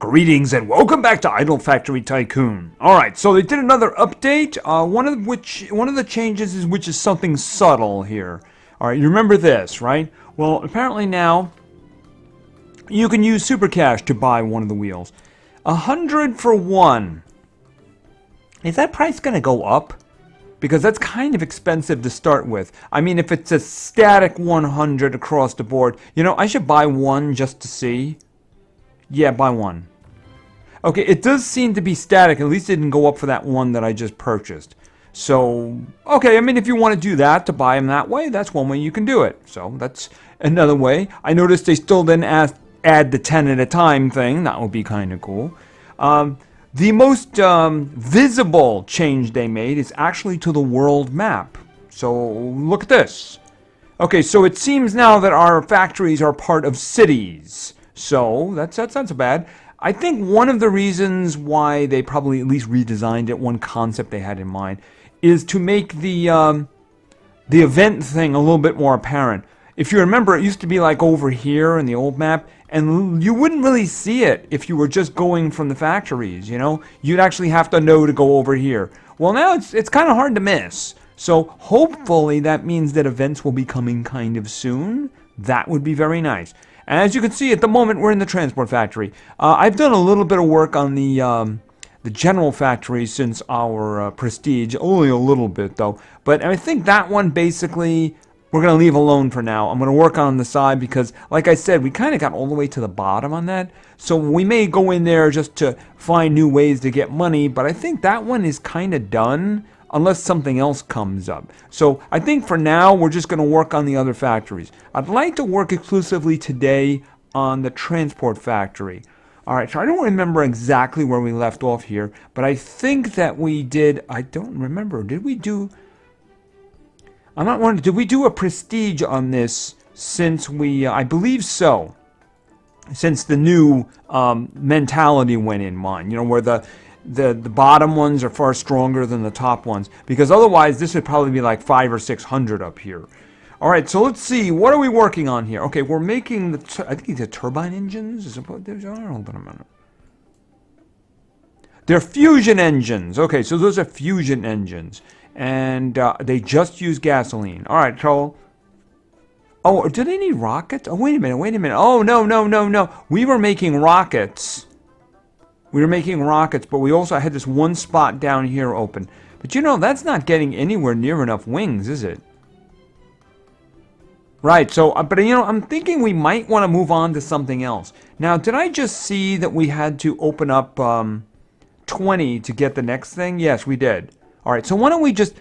Greetings and welcome back to Idle Factory Tycoon. Alright, so they did another update, one of the changes is which is something subtle here. Alright, you remember this, right? Well, apparently now you can use Super Cash to buy one of the wheels. 100 for one. Is that price gonna go up? Because that's kind of expensive to start with. I mean, if it's a static 100 across the board, you know, I should buy one just to see. Yeah, buy one. Okay, it does seem to be static. At least it didn't go up for that one that I just purchased. So, okay, I mean, if you want to do that, to buy them that way, that's one way you can do it. So, that's another way. I noticed they still didn't add the 10 at a time thing. That would be kind of cool. The most visible change they made is actually to the world map. So, look at this. Okay, so it seems now that our factories are part of cities. So, that's not so bad. I think one of the reasons why they probably at least redesigned it, one concept they had in mind, is to make the event thing a little bit more apparent. If you remember, it used to be like over here in the old map, and you wouldn't really see it if you were just going from the factories, you know? You'd actually have to know to go over here. Well, now it's kind of hard to miss. So hopefully that means that events will be coming kind of soon. That would be very nice. As you can see, at the moment, we're in the transport factory. I've done a little bit of work on the general factory since our prestige. Only a little bit, though. But I think that one, basically, we're going to leave alone for now. I'm going to work on the side because, like I said, we kind of got all the way to the bottom on that. So we may go in there just to find new ways to get money. But I think that one is kind of done, unless something else comes up. So I think for now, we're just going to work on the other factories. I'd like to work exclusively today on the transport factory. Alright, so I don't remember exactly where we left off here, but I think that we did, I don't remember, did we do, I'm not wondering, did we do a prestige on this since we, I believe so, since the new mentality went in mind, you know, where the bottom ones are far stronger than the top ones, because otherwise this would probably be like 500 or 600 up here. All right, so let's see, what are we working on here? Okay, we're making the I think these are turbine engines. Is it, hold on a minute. They're fusion engines. Okay, so those are fusion engines, and they just use gasoline. All right, so oh, do they need rockets? Oh, wait a minute. Oh, no. We were making rockets. We were making rockets, but we also had this one spot down here open. But you know, that's not getting anywhere near enough wings, is it? Right, so, but you know, I'm thinking we might want to move on to something else. Now, did I just see that we had to open up 20 to get the next thing? Yes, we did. All right, so why don't we just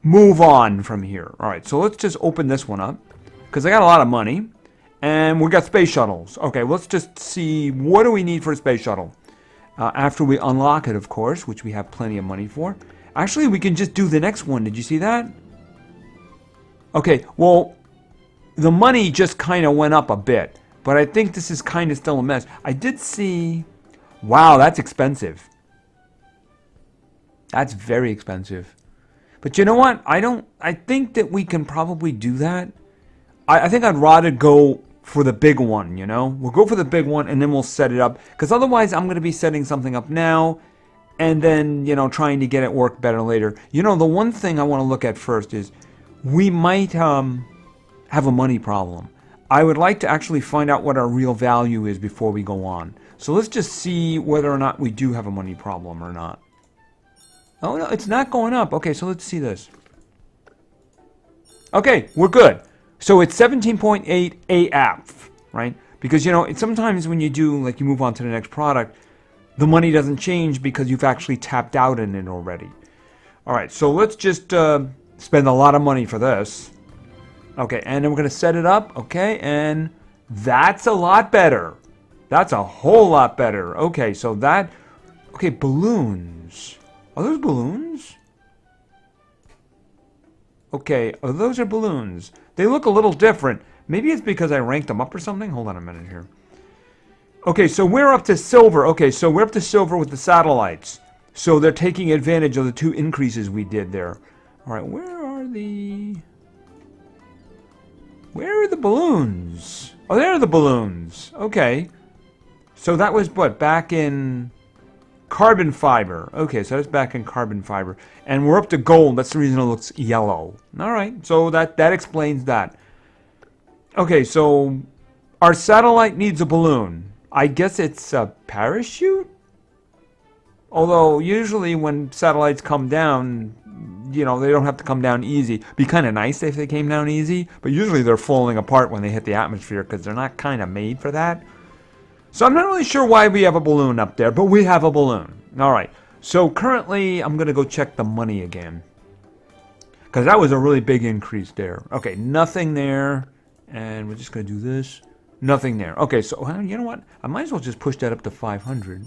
move on from here? All right, so let's just open this one up, because I got a lot of money, and we got space shuttles. Okay, let's just see, what do we need for a space shuttle? After we unlock it, of course, which we have plenty of money for. Actually, we can just do the next one. Did you see that? Okay, well, the money just kind of went up a bit. But I think this is kind of still a mess. I did see... Wow, that's expensive. That's very expensive. But you know what? I think that we can probably do that. I think I'd rather go for the big one, you know? We'll go for the big one and then we'll set it up. Because otherwise I'm going to be setting something up now and then, you know, trying to get it work better later. You know, the one thing I want to look at first is we might have a money problem. I would like to actually find out what our real value is before we go on. So let's just see whether or not we do have a money problem or not. Oh, no, it's not going up. Okay, so let's see this. Okay, we're good. So it's 17.8 AF, right? Because, you know, sometimes when you do, like, you move on to the next product, the money doesn't change because you've actually tapped out in it already. All right, so let's just spend a lot of money for this. Okay, and then we're going to set it up. Okay, and that's a lot better. That's a whole lot better. Okay, so that... Okay, balloons. Are those balloons? Okay, oh, those are balloons. They look a little different. Maybe it's because I ranked them up or something. Hold on a minute here. Okay, so we're up to silver. Okay, so we're up to silver with the satellites. So they're taking advantage of the 2 increases we did there. All right, where are the balloons? Oh, there are the balloons. Okay. So that was what, back in carbon fiber. Okay, so that's back in carbon fiber. And we're up to gold. That's the reason it looks yellow. All right, so that explains that. Okay, so our satellite needs a balloon. I guess it's a parachute? Although usually when satellites come down, you know, they don't have to come down easy. Be kind of nice if they came down easy, but usually they're falling apart when they hit the atmosphere because they're not kind of made for that. So I'm not really sure why we have a balloon up there, but we have a balloon. All right. So currently, I'm going to go check the money again, because that was a really big increase there. Okay, nothing there. And we're just going to do this. Nothing there. Okay, so you know what? I might as well just push that up to 500.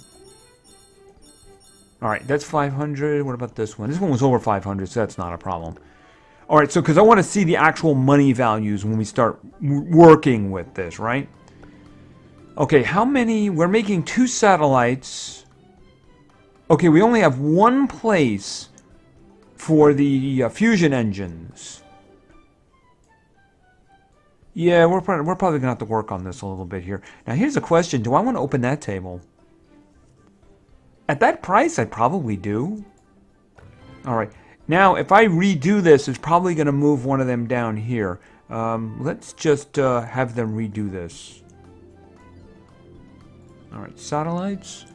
All right, that's 500. What about this one? This one was over 500, so that's not a problem. All right, so because I want to see the actual money values when we start working with this, right? Okay, how many? We're making 2 satellites. Okay, we only have one place for the fusion engines. Yeah, we're probably going to have to work on this a little bit here. Now, here's a question. Do I want to open that table? At that price, I probably do. All right. Now, if I redo this, it's probably going to move one of them down here. Let's just have them redo this. All right, satellites.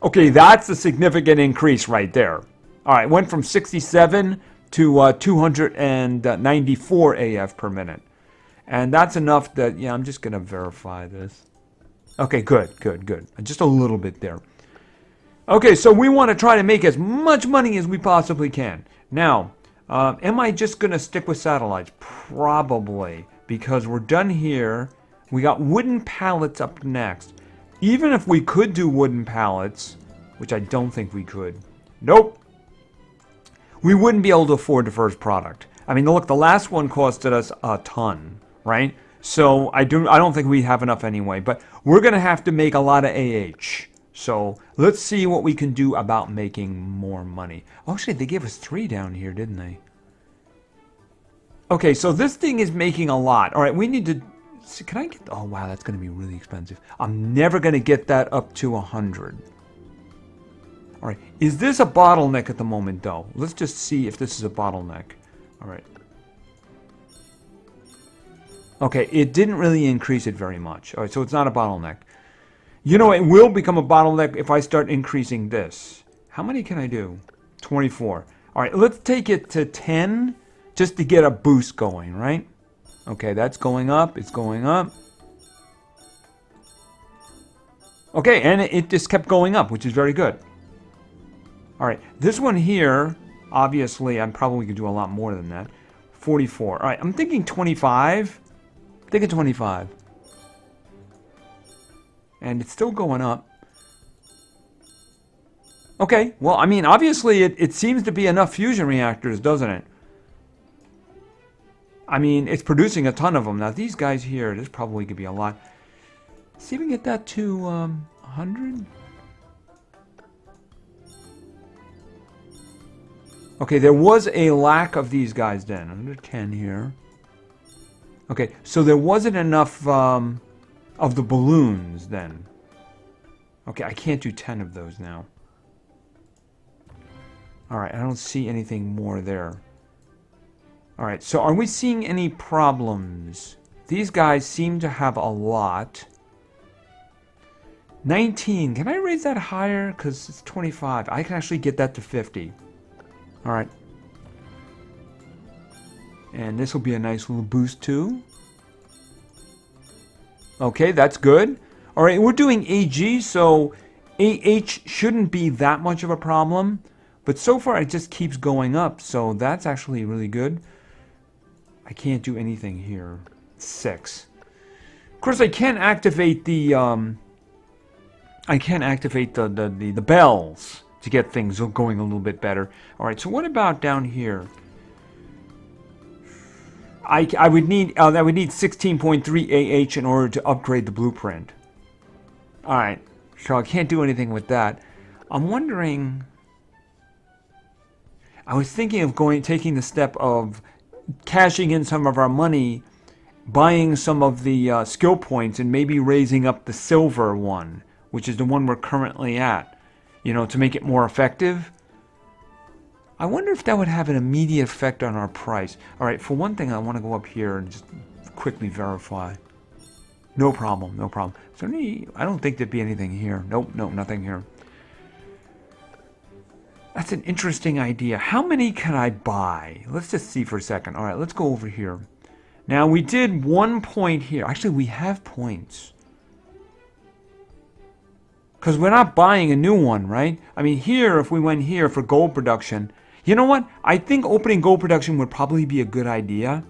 Okay, that's a significant increase right there. All right, went from 67 to 294 AF per minute. And that's enough that, yeah, I'm just going to verify this. Okay, good. Just a little bit there. Okay, so we want to try to make as much money as we possibly can. Now, am I just going to stick with satellites? Probably, because we're done here. We got wooden pallets up next. Even if we could do wooden pallets, which I don't think we could. Nope. We wouldn't be able to afford the first product. I mean, look, the last one costed us a ton, right? So I don't think we have enough anyway, but we're going to have to make a lot of AH. So let's see what we can do about making more money. Oh, actually, they gave us 3 down here, didn't they? Okay, so this thing is making a lot. All right, we need to... See, can I get... Oh, wow, that's going to be really expensive. I'm never going to get that up to 100. All right, is this a bottleneck at the moment, though? Let's just see if this is a bottleneck. All right. Okay, it didn't really increase it very much. All right, so it's not a bottleneck. You know, it will become a bottleneck if I start increasing this. How many can I do? 24. All right, let's take it to 10 just to get a boost going, right? Okay, that's going up. It's going up. Okay, and it just kept going up, which is very good. All right, this one here, obviously, I'm probably going to do a lot more than that. 44. All right, I'm thinking 25. I'm thinking 25. And it's still going up. Okay, well, I mean, obviously, it seems to be enough fusion reactors, doesn't it? I mean, it's producing a ton of them. Now, these guys here, this probably could be a lot. See if we can get that to 100. Okay, there was a lack of these guys then. Under 10 here. Okay, so there wasn't enough of the balloons then. Okay, I can't do 10 of those now. Alright, I don't see anything more there. Alright, so are we seeing any problems? These guys seem to have a lot. 19. Can I raise that higher? Because it's 25. I can actually get that to 50. Alright. And this will be a nice little boost too. Okay, that's good. Alright, we're doing AG, so AH shouldn't be that much of a problem. But so far it just keeps going up, so that's actually really good. I can't do anything here. 6. Of course, I can activate the the bells to get things going a little bit better. All right. So what about down here? I would need 16.3 AH in order to upgrade the blueprint. All right. So I can't do anything with that. I'm wondering. I was thinking of taking the step of cashing in some of our money, buying some of the skill points and maybe raising up the silver one, which is the one we're currently at, you know, to make it more effective. I wonder if that would have an immediate effect on our price. All right, for one thing, I want to go up here and just quickly verify. No problem, no problem. Is there any, I don't think there'd be anything here. Nope, nope, nothing here. That's an interesting idea. How many can I buy? Let's just see for a second. All right, let's go over here. Now, we did 1 point here. Actually, we have points. Because we're not buying a new one, right? I mean, here, if we went here for gold production, you know what? I think opening gold production would probably be a good idea.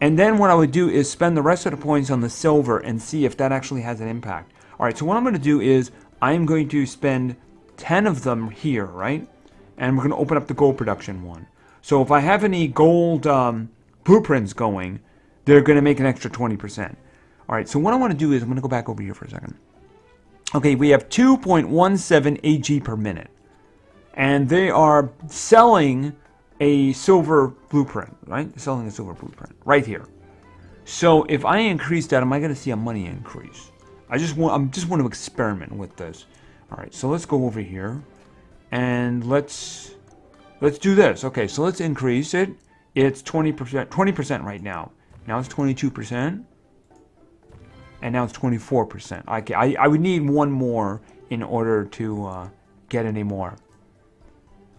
And then what I would do is spend the rest of the points on the silver and see if that actually has an impact. All right, so what I'm going to do is I'm going to spend 10 of them here, right? And we're going to open up the gold production one. So if I have any gold blueprints going, they're going to make an extra 20%. All right, so what I want to do is I'm going to go back over here for a second. Okay, we have 2.17 AG per minute. And they are selling a silver blueprint, right? Selling a silver blueprint right here. So if I increase that, am I going to see a money increase? I just want to experiment with this. All right, so let's go over here and let's do this. Okay, so let's increase it. It's 20% right now. Now it's 22%. And now it's 24%. I would need one more in order to get any more.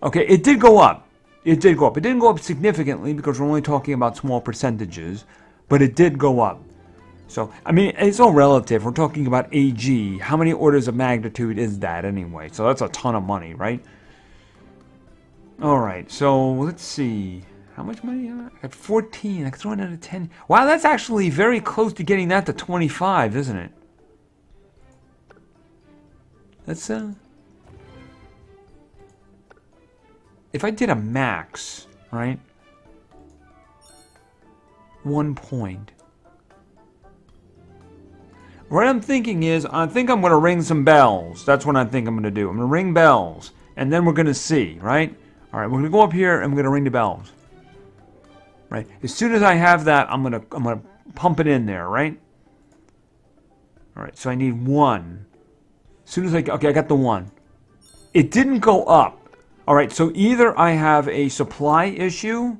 Okay, it did go up. It did go up. It didn't go up significantly because we're only talking about small percentages, but it did go up. So, I mean, it's all relative. We're talking about AG. How many orders of magnitude is that anyway? So that's a ton of money, right? All right, so let's see. How much money? At 14. I can throw it at 10. Wow, that's actually very close to getting that to 25, isn't it? That's if I did a max, right? 1 point. What I'm thinking is, I think I'm going to ring some bells. That's what I think I'm going to do. I'm going to ring bells, and then we're going to see, right? All right, we're going to go up here, and we're going to ring the bells. Right? As soon as I have that, I'm gonna pump it in there, right? All right, so I need 1. As soon as I got the 1. It didn't go up. All right, so either I have a supply issue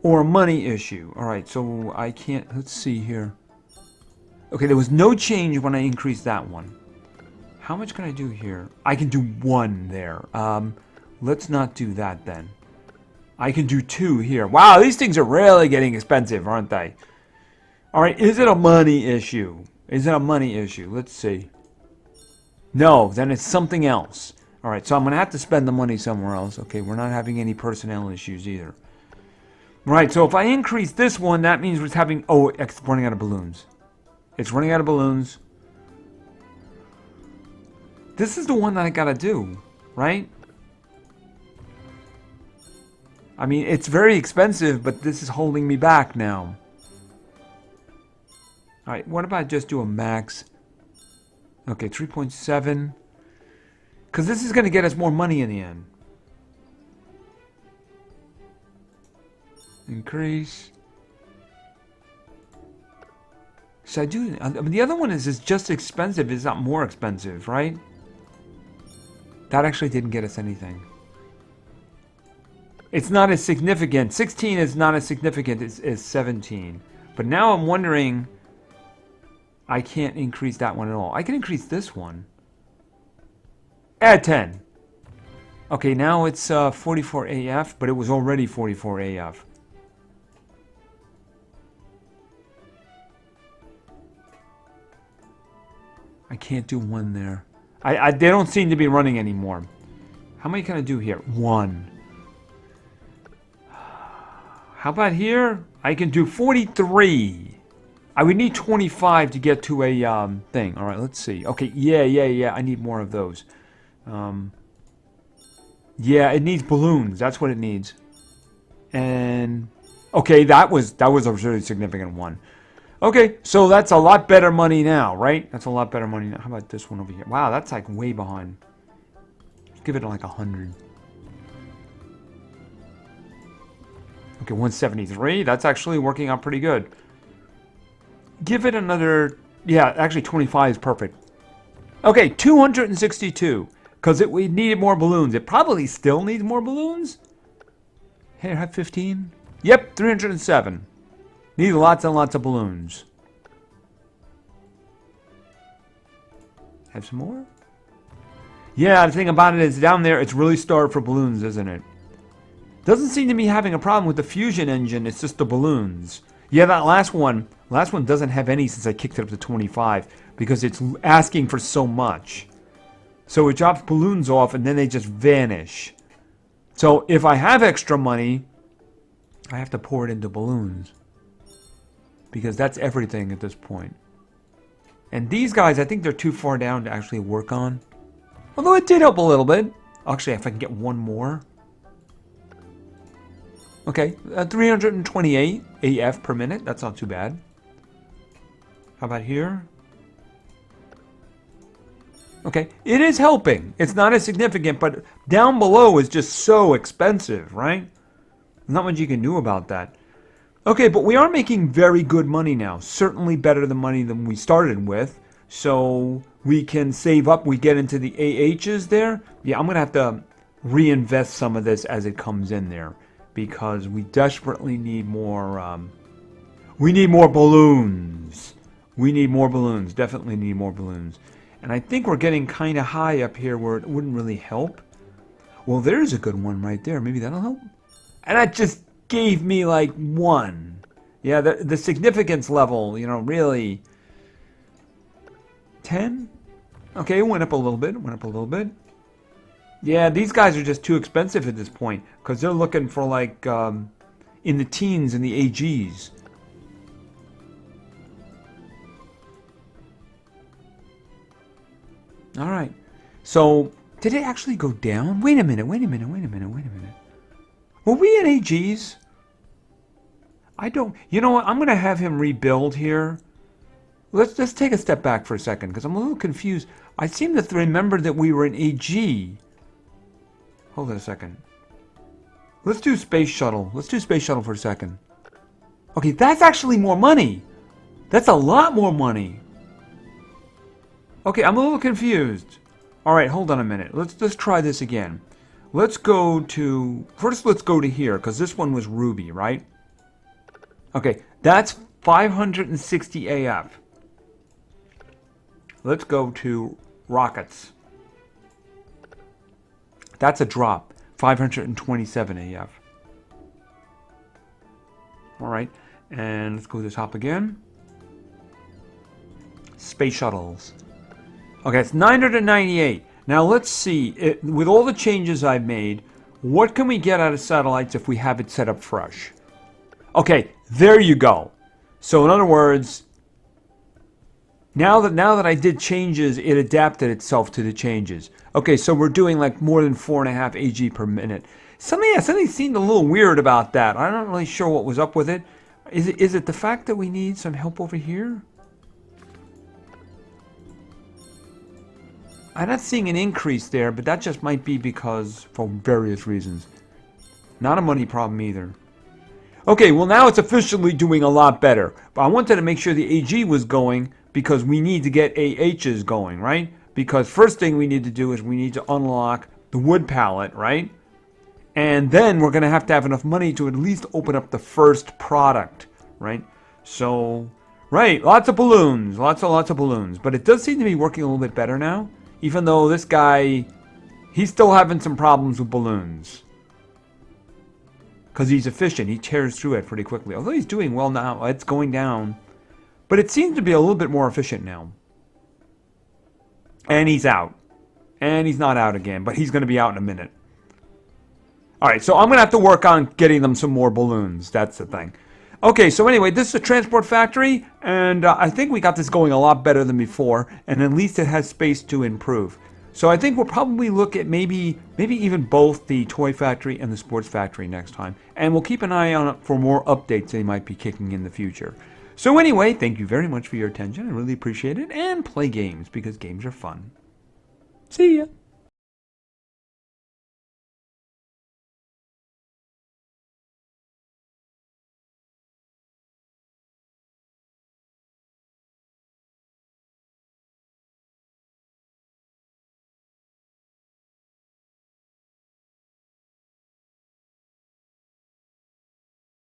or a money issue. All right, so I can't. Let's see here. Okay, there was no change when I increased that one. How much can I do here? I can do 1 there. Let's not do that then. I can do 2 here. Wow, these things are really getting expensive, aren't they? All right, is it a money issue? Is it a money issue? Let's see. No, then it's something else. All right, so I'm going to have to spend the money somewhere else. Okay, we're not having any personnel issues either. Right, so if I increase this one, that means we're having... Oh, it's running out of balloons. It's running out of balloons. This is the one that I got to do, right? I mean, it's very expensive, but this is holding me back now. All right, what if I just do a max? Okay, 3.7. Because this is going to get us more money in the end. Increase. So I do... I mean, the other one is just expensive. It's not more expensive, right? That actually didn't get us anything. It's not as significant. 16 is not as significant as 17. But now I'm wondering... I can't increase that one at all. I can increase this one. Add 10. Okay, now it's 44 AF, but it was already 44 AF. I can't do 1 there. They don't seem to be running anymore. How many can I do here? 1. How about here? I can do 43. I would need 25 to get to a thing. All right, let's see. Okay, yeah. I need more of those. Yeah, it needs balloons. That's what it needs. And okay, that was a really significant one. Okay, so that's a lot better money now, right? That's a lot better money now. How about this one over here? Wow, that's like way behind. Let's give it like 100. Okay, 173. That's actually working out pretty good. Give it another... Yeah, actually 25 is perfect. Okay, 262. Because we needed more balloons. It probably still needs more balloons. Here, have 15. Yep, 307. Need lots and lots of balloons. Have some more? Yeah, the thing about it is down there, it's really starved for balloons, isn't it? Doesn't seem to be having a problem with the fusion engine. It's just the balloons. Yeah, that last one doesn't have any since I kicked it up to 25 because it's asking for so much. So it drops balloons off and then they just vanish. So if I have extra money, I have to pour it into balloons. Because that's everything at this point. And these guys, I think they're too far down to actually work on. Although it did help a little bit. Actually, if I can get one more. Okay, 328 AF per minute. That's not too bad. How about here? Okay, it is helping. It's not as significant, but down below is just so expensive, right? Not much you can do about that. Okay, but we are making very good money now. Certainly better than money than we started with. So we can save up. We get into the AHs there. Yeah, I'm going to have to reinvest some of this as it comes in there. Because we desperately need more... we need more balloons. We need more balloons. Definitely need more balloons. And I think we're getting kind of high up here where it wouldn't really help. Well, there's a good one right there. Maybe that'll help. And that just gave me like 1. Yeah, the significance level, you know, really... 10? Okay, it went up a little bit. Went up a little bit. Yeah, these guys are just too expensive at this point. Because they're looking for like... in the teens and the AGs. Alright. So, did it actually go down? Wait a minute, wait a minute, wait a minute, wait a minute. Were we in AGs? I don't... You know what? I'm going to have him rebuild here. Let's take a step back for a second, because I'm a little confused. I seem to remember that we were in AG. Hold on a second. Let's do Space Shuttle. Let's do Space Shuttle for a second. Okay, that's actually more money. That's a lot more money. Okay, I'm a little confused. Alright, hold on a minute. Let's try this again. Let's go to... First, let's go to here, because this one was Ruby, right? Okay, that's 560 AF. Let's go to rockets. That's a drop. 527 AF. Alright, and let's go to the top again. Space shuttles. Okay, it's 998. Now let's see, with all the changes I've made, what can we get out of satellites if we have it set up fresh? Okay, there you go. So in other words, now that I did changes, it adapted itself to the changes. Okay, so we're doing like more than 4.5 AG per minute. Something seemed a little weird about that. I'm not really sure what was up with it. Is it the fact that we need some help over here? I'm not seeing an increase there, but that just might be because, for various reasons. Not a money problem either. Okay, well now it's officially doing a lot better. But I wanted to make sure the AG was going because we need to get AHs going, right? Because first thing we need to do is we need to unlock the wood pallet, right? And then we're going to have enough money to at least open up the first product, right? So, right, lots of balloons, lots of balloons. But it does seem to be working a little bit better now. Even though this guy, he's still having some problems with balloons. Because he's efficient. He tears through it pretty quickly. Although he's doing well now. It's going down. But it seems to be a little bit more efficient now. And he's out. And he's not out again. But he's going to be out in a minute. Alright, so I'm going to have to work on getting them some more balloons. That's the thing. Okay, so anyway, this is a transport factory, and I think we got this going a lot better than before, and at least it has space to improve. So I think we'll probably look at maybe even both the toy factory and the sports factory next time, and we'll keep an eye on it for more updates they might be kicking in the future. So anyway, thank you very much for your attention. I really appreciate it, and play games, because games are fun. See ya!